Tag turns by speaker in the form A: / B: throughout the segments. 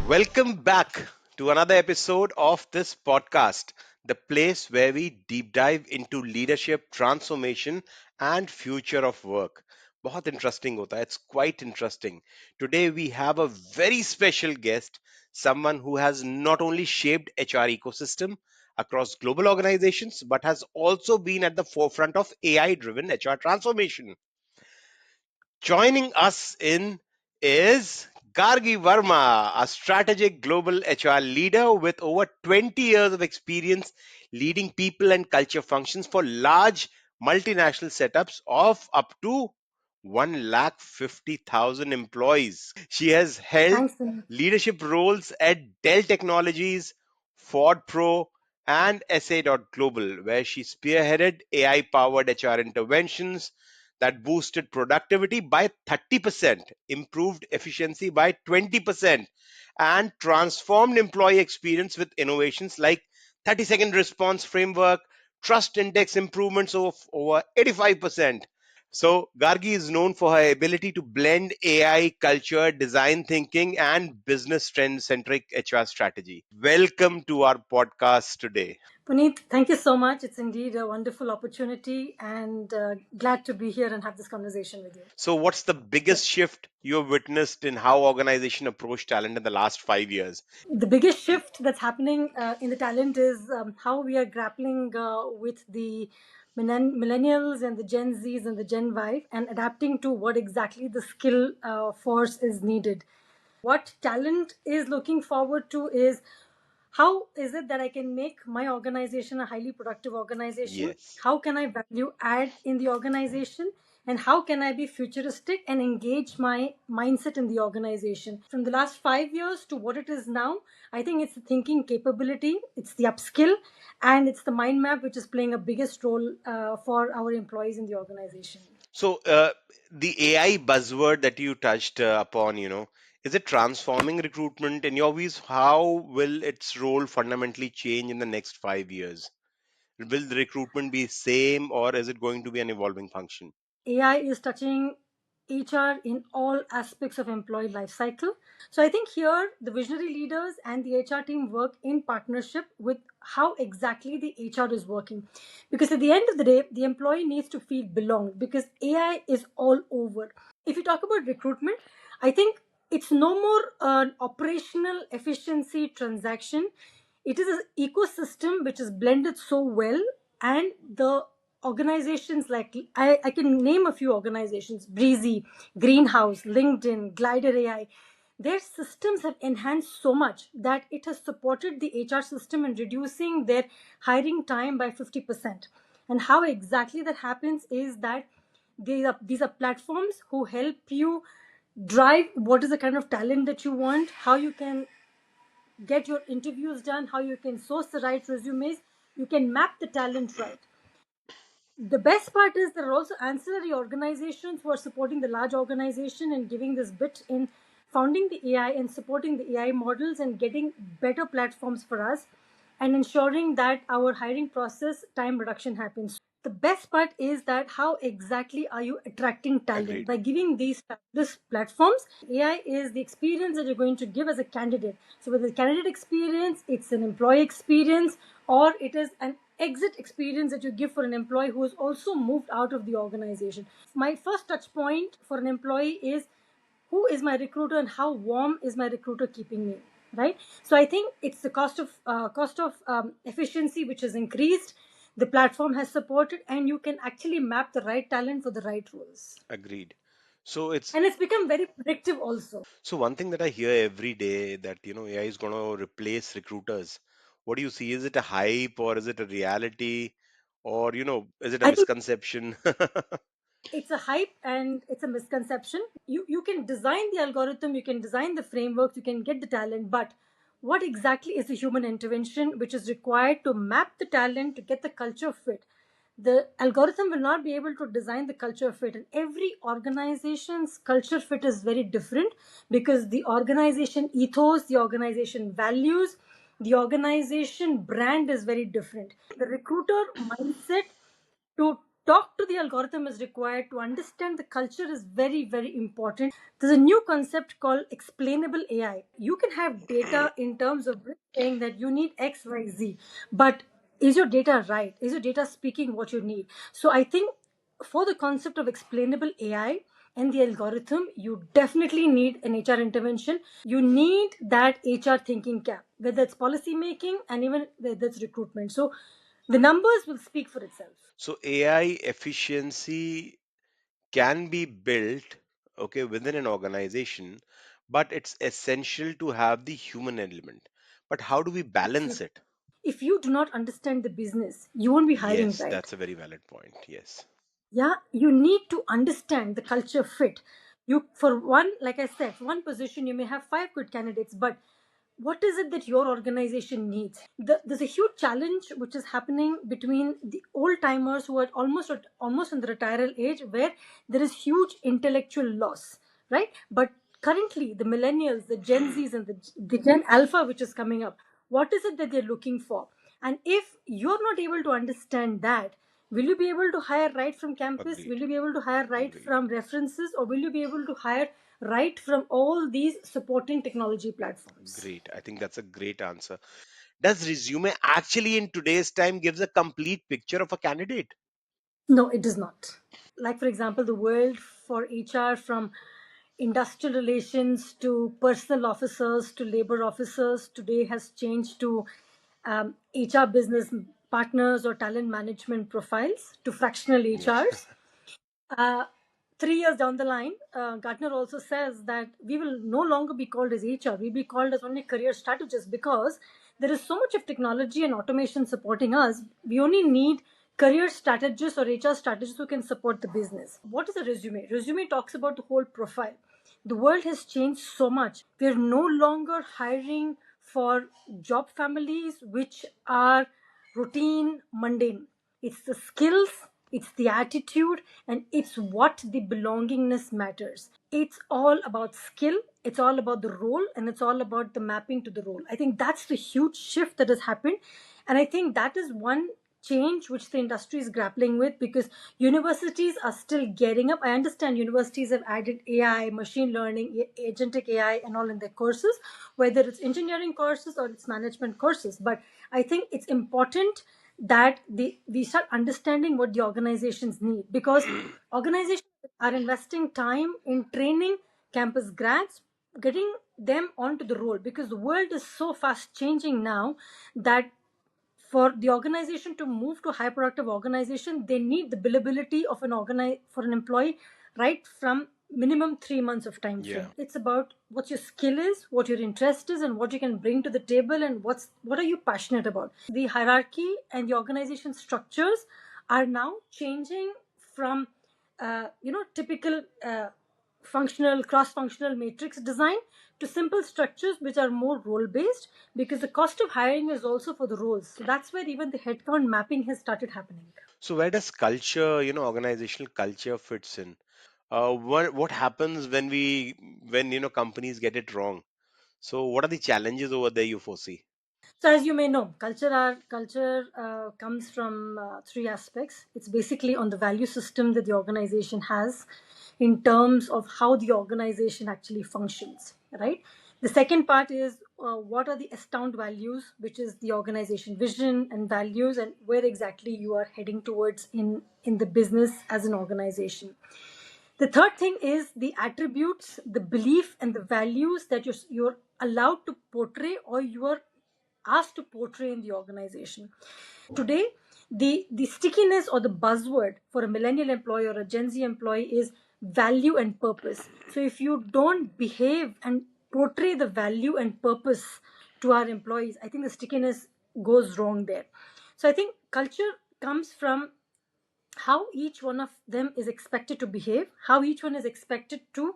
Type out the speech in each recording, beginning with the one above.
A: Welcome back to another episode of this podcast, the place where we deep dive into leadership, transformation, and future of work. बहुत interesting होता है. It's quite interesting. Today we have a very special guest, someone who has not only shaped HR ecosystem across global organizations, but has also been at the forefront of AI-driven HR transformation. Joining us in is Gargi Verma, a strategic global HR leader with over 20 years of experience leading people and culture functions for large multinational setups of up to 150,000 employees. She has held
B: Thanks, Sunil.
A: leadership roles at Dell Technologies, Ford Pro, and SA. Global, where she spearheaded AI powered HR interventions that boosted productivity by 30%, improved efficiency by 20%, and transformed employee experience with innovations like 30-second response framework, trust index improvements of over 85%. So, Gargi is known for her ability to blend AI, culture, design thinking, and business trend centric HR strategy. Welcome to our podcast today.
B: Puneet, thank you so much. It's indeed a wonderful opportunity and glad to be here and have this conversation with you.
A: So, what's the
B: Sure.
A: biggest shift you have witnessed in how organization approach talent in the last 5 years?
B: The biggest shift that's happening in the talent is how we are grappling with the millennials and the Gen Zs and the Gen Y and adapting to what exactly the skill force is needed. What talent is looking forward to is how is it that I can make my organization a highly productive organization?
A: Yes,
B: How can I value add in the organization? And how can I be futuristic and engage my mindset in the organization? From the last 5 years to what it is now, I think it's the thinking capability, it's the upskill, and it's the mind map which is playing a biggest role for our employees in the organization.
A: so the AI buzzword that you touched upon, is it transforming recruitment? In your views, how will its role fundamentally change in the next 5 years? Will the recruitment be same, or is it going to be an evolving function?
B: AI is touching HR in all aspects of employee life cycle. So I think here the visionary leaders and the HR team work in partnership with how exactly the HR is working. Because at the end of the day, the employee needs to feel belonged because AI is all over. If you talk about recruitment, I think it's no more an operational efficiency transaction. It is an ecosystem which is blended so well, and the organizations like I can name a few organizations: Breezy, Greenhouse, LinkedIn, Glider AI. Their systems have enhanced so much that it has supported the HR system in reducing their hiring time by 50%. And how exactly that happens is that these are platforms who help you drive what is the kind of talent that you want, how you can get your interviews done, how you can source the right resumes, you can map the talent right. The best part is there are also ancillary organizations who are supporting the large organization and giving this bit in founding the AI and supporting the AI models and getting better platforms for us and ensuring that our hiring process time reduction happens. The best part is that how exactly are you attracting talent
A: Agreed.
B: by giving these platforms. AI is the experience that you're going to give as a candidate. So with the candidate experience, it's an employee experience, or it is an exit experience that you give for an employee who has also moved out of the organization. My first touch point for an employee is who is my recruiter and how warm is my recruiter keeping me, right? So I think it's the cost of efficiency which has increased, the platform has supported, and you can actually map the right talent for the right roles,
A: Agreed. So it's
B: and it's become very predictive also.
A: so one thing that I hear every day that AI is going to replace recruiters. What do you see? Is it a hype or is it a reality, or is it a
B: I think
A: misconception?
B: it's a hype and it's a misconception. You can design the algorithm, you can design the frameworks, you can get the talent, but what exactly is the human intervention which is required to map the talent to get the culture fit? The algorithm will not be able to design the culture fit, and every organization's culture fit is very different because the organization ethos, the organization values, the organization brand is very different. The recruiter mindset to talk to the algorithm is required, to understand the culture is very, very important. There's a new concept called explainable AI. You can have data in terms of saying that you need X, Y, Z, but is your data right? Is your data speaking what you need? So I think for the concept of explainable AI and the algorithm, you definitely need an HR intervention. You need that HR thinking cap, whether it's policy making and even whether it's recruitment. So the numbers will speak for itself.
A: So AI efficiency can be built, okay, within an organization, but it's essential to have the human element. But how do we balance
B: Absolutely.
A: it?
B: If you do not understand the business, you won't be hiring
A: Yes,
B: right.
A: that's a very valid point. Yes.
B: Yeah, you need to understand the culture fit. You, for one, like I said, for one position you may have five good candidates, but what is it that your organization needs? There's a huge challenge which is happening between the old timers who are almost in the retiral age, where there is huge intellectual loss, right? But currently the millennials, the Gen Z's, and the Gen Alpha which is coming up, what is it that they're looking for? And if you're not able to understand that, will you be able to hire right from campus? Will
A: Agreed.
B: you be able to hire right
A: Agreed.
B: from references? Or will you be able to hire right from all these supporting technology platforms?
A: Great. I think that's a great answer. Does resume actually in today's time gives a complete picture of a candidate?
B: No, it does not. Like, for example, the world for HR, from industrial relations to personal officers to labor officers, today has changed to HR business partners or talent management profiles to fractional
A: Yeah.
B: HRs. Uh, 3 years down the line, Gartner also says that we will no longer be called as HR. We'll be called as only career strategists, because there is so much of technology and automation supporting us. We only need career strategists or HR strategists who can support the business. What is a resume? Resume talks about the whole profile. The world has changed so much. We're no longer hiring for job families which are routine, mundane. It's the skills, it's the attitude, and it's what the belongingness matters. It's all about skill, it's all about the role, and it's all about the mapping to the role. I think that's the huge shift that has happened. And I think that is one change which the industry is grappling with, because universities are still getting up. I understand universities have added AI, machine learning, agentic AI, and all in their courses, whether it's engineering courses or it's management courses. But I think it's important that we start understanding what the organizations need, because organizations are investing time in training campus grads, getting them onto the role, because the world is so fast changing now that for the organization to move to high productive organization, they need the billability of for an employee right from minimum 3 months of time
A: Yeah.
B: frame. It's about what your skill is, what your interest is, and what you can bring to the table, and what are you passionate about. The hierarchy and the organization structures are now changing from typical functional cross functional matrix design to simple structures which are more role based, because the cost of hiring is also for the roles. So that's where even the headcount mapping has started happening.
A: So where does culture, organizational culture fits in? What happens when companies get it wrong? So what are the challenges over there you foresee?
B: So, as you may know, culture comes from three aspects. It's basically on the value system that the organization has, in terms of how the organization actually functions, right? The second part is what are the astound values, which is the organization vision and values, and where exactly you are heading towards in the business as an organization. The third thing is the attributes, the belief, and the values that you're allowed to portray, or you are asked to portray in the organization. Today, the stickiness or the buzzword for a millennial employee or a Gen Z employee is value and purpose. So if you don't behave and portray the value and purpose to our employees, I think the stickiness goes wrong there. So I think culture comes from how each one of them is expected to behave, how each one is expected to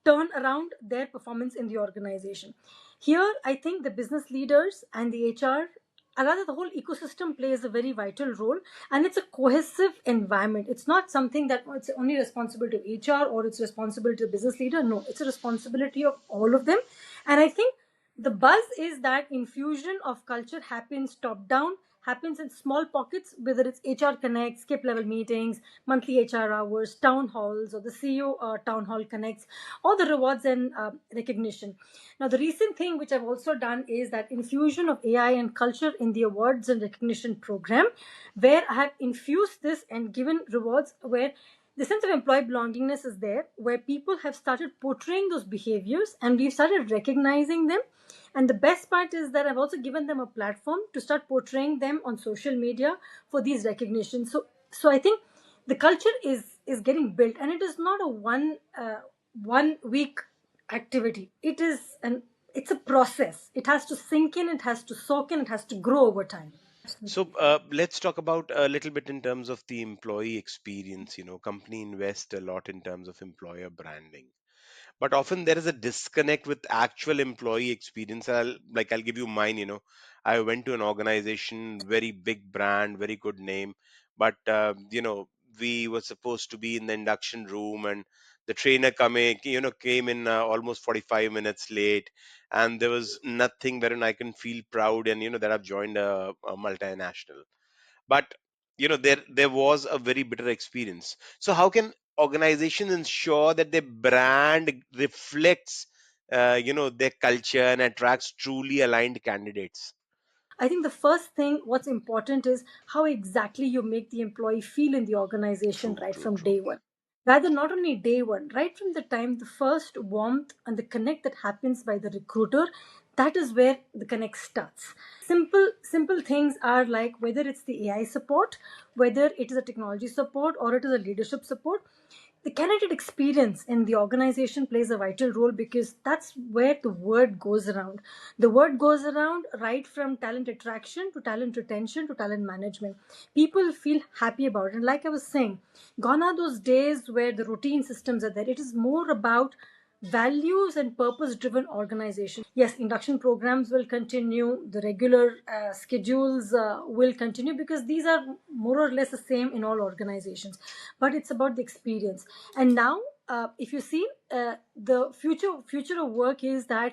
B: turn around their performance in the organization. Here, I think the business leaders and the HR, or rather the whole ecosystem, plays a very vital role, and it's a cohesive environment. It's not something that it's only responsible to HR or it's responsible to the business leader. No, it's a responsibility of all of them. And I think the buzz is that infusion of culture happens top down, happens in small pockets, whether it's HR Connect, skip level meetings, monthly HR hours, town halls, or the CEO town hall connects, or the rewards and recognition. Now, the recent thing which I've also done is that infusion of AI and culture in the awards and recognition program, where I have infused this and given rewards where the sense of employee belongingness is there, where people have started portraying those behaviors and we've started recognizing them. And the best part is that I've also given them a platform to start portraying them on social media for these recognitions. So I think the culture is getting built, and it is not a one week activity. It's a process. It has to sink in, it has to soak in, it has to grow over time.
A: So let's talk about a little bit in terms of the employee experience. Company invest a lot in terms of employer branding, but often there is a disconnect with actual employee experience. I'll give you mine. I went to an organization, very big brand, very good name, but we were supposed to be in the induction room, and the trainer came in almost 45 minutes late, and there was nothing wherein I can feel proud and that I've joined a multinational. But there was a very bitter experience. So how can organizations ensure that their brand reflects their culture and attracts truly aligned candidates?
B: I think the first thing, what's important is how exactly you make the employee feel in the organization
A: True,
B: right
A: true,
B: from
A: true.
B: day one. Rather, not only day one, right from the time the first warmth and the connect that happens by the recruiter, that is where the connect starts. Simple things are like whether it's the AI support, whether it is a technology support, or it is a leadership support. The candidate experience in the organization plays a vital role because that's where the word goes around. The word goes around right from talent attraction to talent retention to talent management. People feel happy about it. And like I was saying, gone are those days where the routine systems are there. It is more about values and purpose driven organization. Yes, induction programs will continue, the regular schedules will continue, because these are more or less the same in all organizations, but it's about the experience. And now if you see, the future of work is that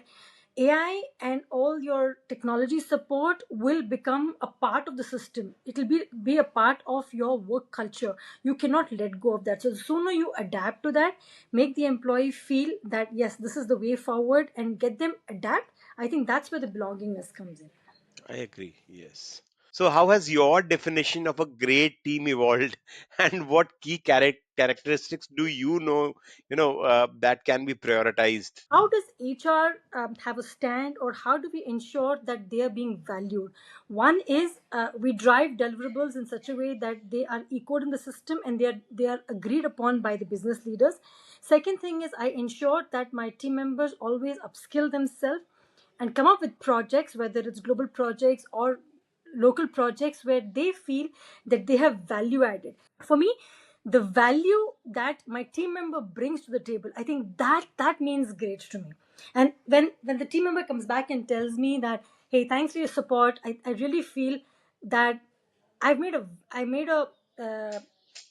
B: AI and all your technology support will become a part of the system. It will be a part of your work culture. You cannot let go of that. So the sooner you adapt to that, make the employee feel that yes, this is the way forward, and get them adapt, I think that's where the belongingness comes in.
A: I agree, yes. So how has your definition of a great team evolved, and what key characteristics do that can be prioritized?
B: How does HR have a stand, or how do we ensure that they are being valued? One is we drive deliverables in such a way that they are echoed in the system and they are agreed upon by the business leaders. Second thing is I ensure that my team members always upskill themselves and come up with projects, whether it's global projects or local projects, where they feel that they have value added. For me, the value that my team member brings to the table, I think that means great to me. And when the team member comes back and tells me that, hey, thanks for your support, I really feel that I made a uh,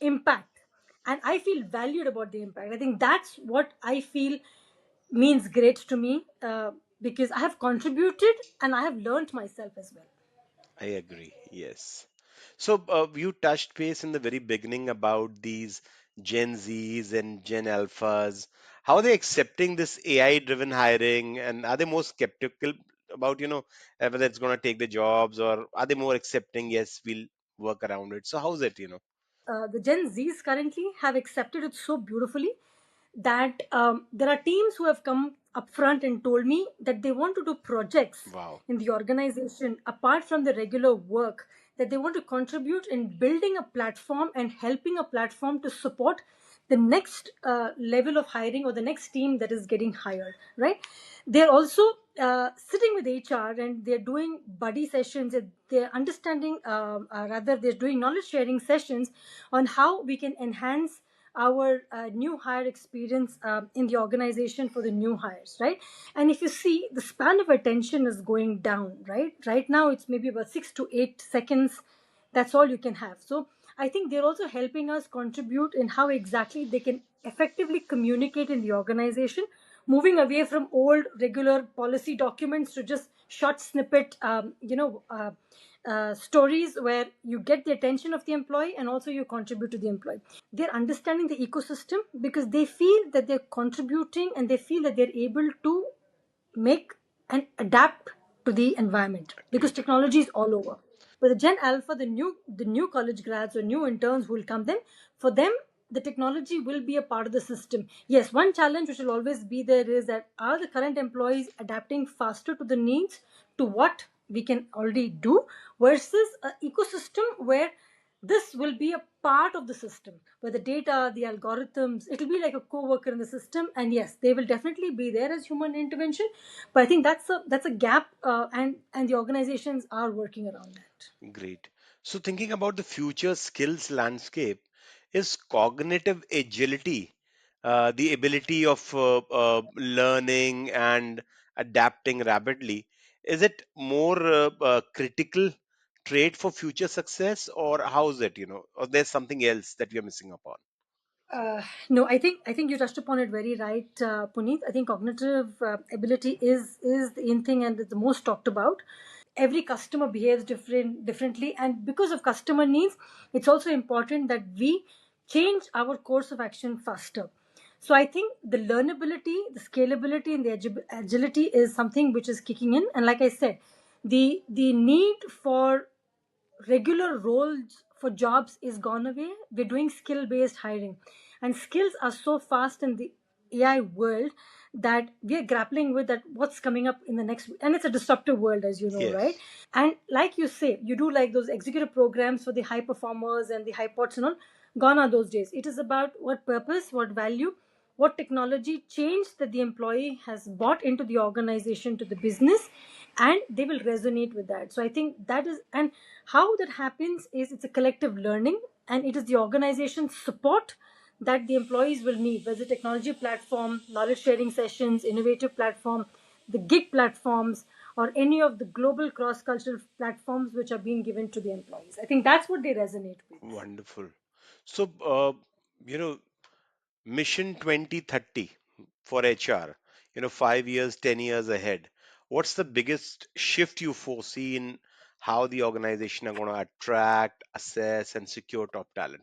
B: impact, and I feel valued about the impact. I think that's what I feel means great to me, because I have contributed and I have learned myself as well.
A: I agree. Yes. So you touched base in the very beginning about these Gen Zs and Gen Alphas. How are they accepting this AI-driven hiring, and are they more skeptical about whether it's going to take the jobs, or are they more accepting? Yes, we'll work around it. So how's it?
B: The Gen Zs currently have accepted it so beautifully that there are teams who have come up front and told me that they want to do projects
A: Wow.
B: in the organization apart from the regular work, that they want to contribute in building a platform and helping a platform to support the next level of hiring or the next team that is getting hired, right? They're also sitting with HR and they're doing buddy sessions. They're understanding, rather, they're doing knowledge sharing sessions on how we can enhance our new hire experience in the organization for the new hires, right? And if you see, the span of attention is going down, right now it's maybe about 6 to 8 seconds. That's all you can have. So I think they're also helping us contribute in how exactly they can effectively communicate in the organization, moving away from old regular policy documents to just short snippet stories where you get the attention of the employee and also you contribute to the employee. They're understanding the ecosystem because they feel that they're contributing and they feel that they're able to make and adapt to the environment because
A: Great.
B: technology is all over. But the Gen Alpha, the new college grads or new interns who will come then, for them the technology will be a part of the system. Yes, one challenge which will always be there is that are the current employees adapting faster to the needs to what we can already do versus an ecosystem where this will be a part of the system where the data, the algorithms, it'll be like a co-worker in the system. And yes, they will definitely be there as human intervention, but I think that's a gap, and the organizations are working around that.
A: Great. So, thinking about the future skills landscape, is cognitive agility, the ability of learning and adapting rapidly, is it more critical trait for future success, or how is it, or there's something else that we are missing upon?
B: No, I think you touched upon it very right, Puneet. I think cognitive ability is the in thing and the most talked about. Every customer behaves differently, and because of customer needs, it's also important that we change our course of action faster. So I think the learnability, the scalability, and the agility is something which is kicking in. And like I said, the need for regular roles for jobs is gone away. We're doing skill based hiring, and skills are so fast in the AI world that we are grappling with that what's coming up in the next, and it's a disruptive world, as you know, right?
A: Yes.
B: And like you say, you do like those executive programs for the high performers and the high pots and all. Gone are those days. It is about what purpose, what value, what technology change that the employee has bought into the organization to the business, and they will resonate with that. So I think that is, and how that happens is it's a collective learning, and it is the organization's support that the employees will need, whether technology platform, knowledge sharing sessions, innovative platform, the gig platforms, or any of the global cross cultural platforms which are being given to the employees. I think that's what they resonate with.
A: Wonderful. So, you know, Mission 2030 for HR, 5 years, 10 years ahead. What's the biggest shift you foresee in how the organization are going to attract, assess, and secure top talent?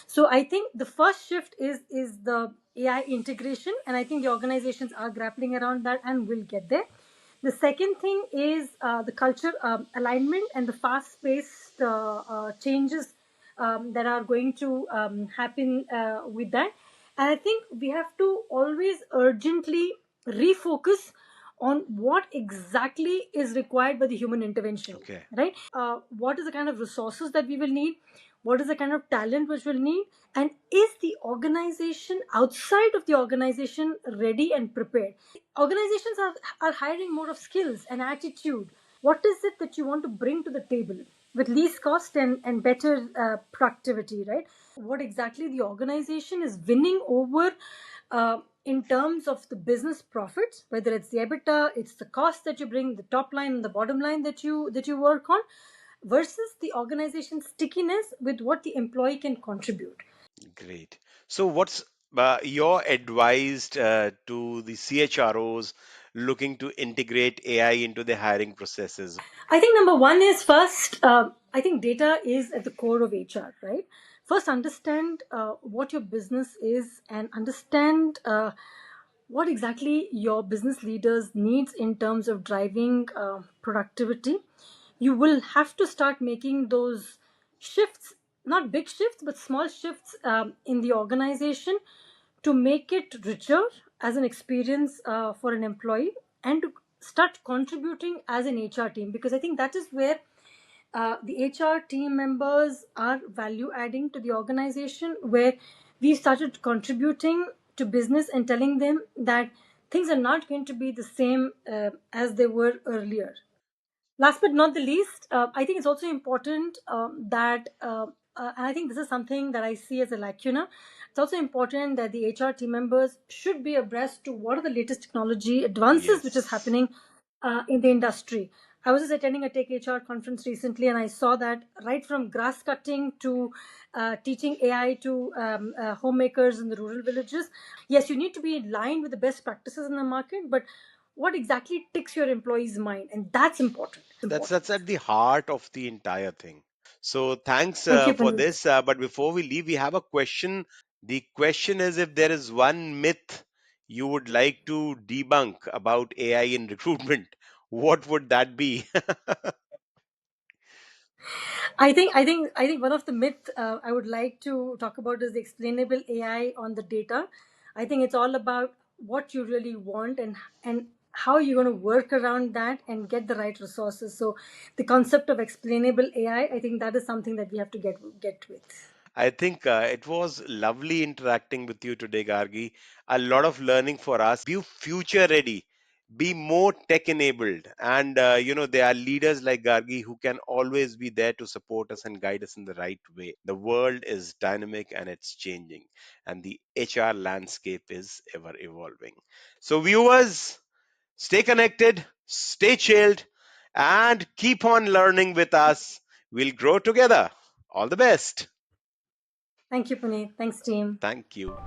B: So I think the first shift is the AI integration, and I think the organizations are grappling around that and will get there. The second thing is the culture alignment and the fast-paced changes that are going to happen with that. And I think we have to always urgently refocus on what exactly is required by the human intervention,
A: Okay,
B: right? What is the kind of resources that we will need, what is the kind of talent which we'll need, and is the organization outside of the organization ready and prepared? Organizations are hiring more of skills and attitude. What is it that you want to bring to the table with least cost and better productivity, right? What exactly the organization is winning over in terms of the business profits, whether it's the EBITDA, it's the cost that you bring, the top line and the bottom line that you work on, versus the organization's stickiness with what the employee can contribute.
A: great. So, what's your advice to the CHROs looking to integrate AI into their hiring processes?
B: I think number one is first, I think data is at the core of HR, right? First, understand what your business is and understand what exactly your business leaders needs in terms of driving productivity. You will have to start making those shifts, not big shifts, but small shifts in the organization to make it richer as an experience for an employee and to start contributing as an HR team, because I think that is where the HR team members are value adding to the organization, where we started contributing to business and telling them that things are not going to be the same as they were earlier. Last but not the least, I think it's also important that, and I think this is something that I see as a lacuna. It's also important that the HR team members should be abreast to what are the latest technology advances which is
A: Yes.
B: happening in the industry. I was just attending a Tech HR conference recently, and I saw that right from grass cutting to teaching AI to homemakers in the rural villages. Yes, you need to be in line with the best practices in the market, but what exactly ticks your employee's mind, and that's important.
A: That's at the heart of the entire thing. So thanks
B: Thank you,
A: for
B: Puneet.
A: this. But before we leave, we have a question. The question is, if there is one myth you would like to debunk about AI in recruitment, what would that be?
B: I think one of the myths I would like to talk about is the explainable AI on the data. I think it's all about what you really want and how you're going to work around that and get the right resources. So the concept of explainable AI, I think that is something that we have to get with.
A: I think it was lovely interacting with you today, Gargi. A lot of learning for us. Be future ready, be more tech enabled. And, there are leaders like Gargi who can always be there to support us and guide us in the right way. The world is dynamic and it's changing, and the HR landscape is ever evolving. So, viewers, stay connected, stay chilled, and keep on learning with us. We'll grow together. All the best.
B: Thank you, Puneet. Thanks, team.
A: Thank you.